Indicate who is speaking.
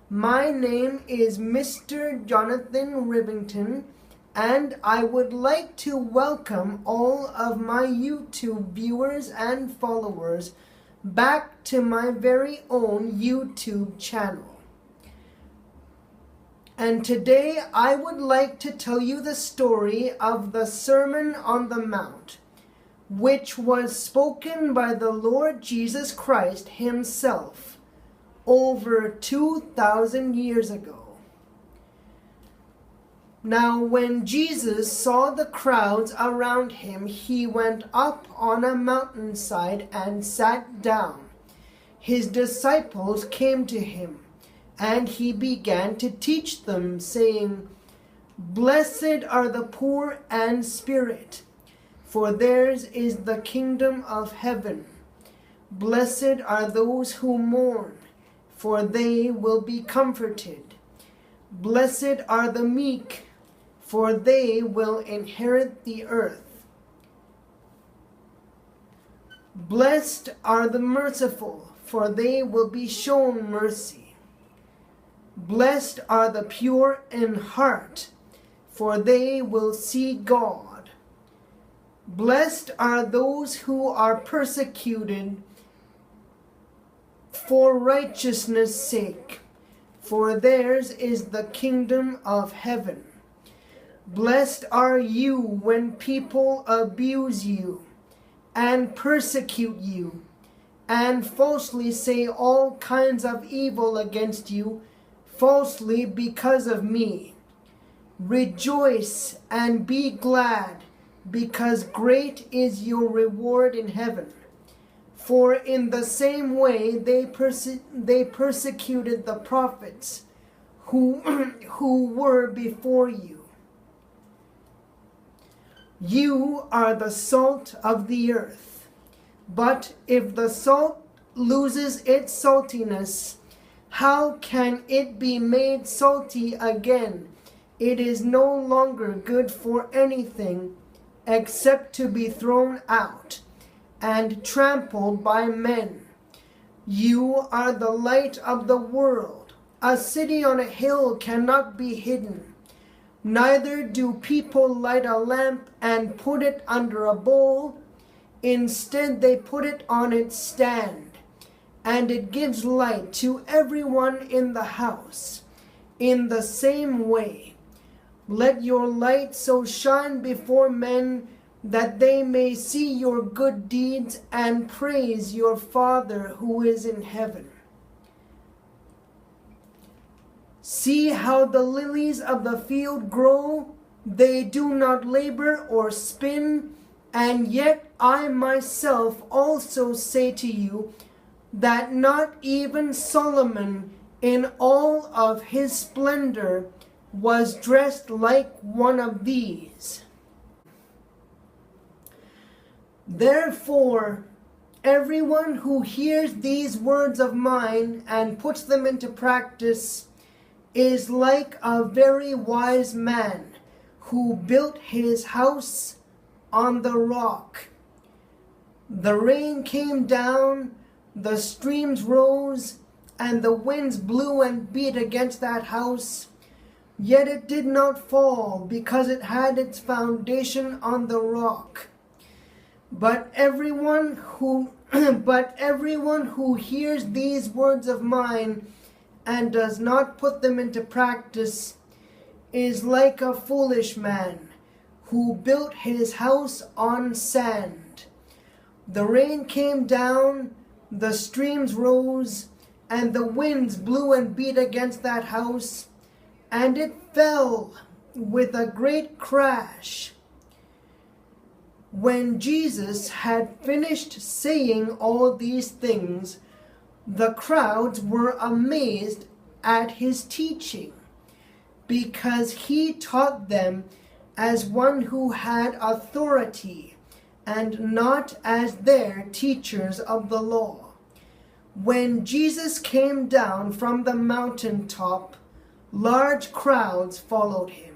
Speaker 1: My name is Mr. Jonathan Rivington, and I would like to welcome all of my YouTube viewers and followers back to my very own YouTube channel. And today I would like to tell you the story of the Sermon on the Mount, which was spoken by the Lord Jesus Christ himself over 2,000 years ago. Now, when Jesus saw the crowds around him, he went up on a mountainside and sat down. His disciples came to him, and he began to teach them, saying, "Blessed are the poor in spirit, for theirs is the kingdom of heaven. Blessed are those who mourn, for they will be comforted. Blessed are the meek, for they will inherit the earth. Blessed are the merciful, for they will be shown mercy. Blessed are the pure in heart, for they will see God. Blessed are those who are persecuted for righteousness' sake, for theirs is the kingdom of heaven. Blessed are you when people abuse you and persecute you and falsely say all kinds of evil against you falsely because of me. Rejoice and be glad, because great is your reward in heaven. For in the same way they persecuted the prophets who were before you. You are the salt of the earth. But if the salt loses its saltiness, how can it be made salty again? It is no longer good for anything except to be thrown out and trampled by men. You are the light of the world. A city on a hill cannot be hidden. Neither do people light a lamp and put it under a bowl. Instead, they put it on its stand, and it gives light to everyone in the house. In the same way, let your light so shine before men that they may see your good deeds and praise your Father who is in heaven. See how the lilies of the field grow. They do not labor or spin, and yet I myself also say to you that not even Solomon in all of his splendor was dressed like one of these. Therefore, everyone who hears these words of mine and puts them into practice is like a very wise man who built his house on the rock. The rain came down, the streams rose, and the winds blew and beat against that house. Yet it did not fall, because it had its foundation on the rock. But everyone who hears these words of mine and does not put them into practice is like a foolish man who built his house on sand. The rain came down, the streams rose, and the winds blew and beat against that house, and it fell with a great crash. When Jesus had finished saying all these things, the crowds were amazed at his teaching, because he taught them as one who had authority, and not as their teachers of the law. When Jesus came down from the mountaintop, large crowds followed him.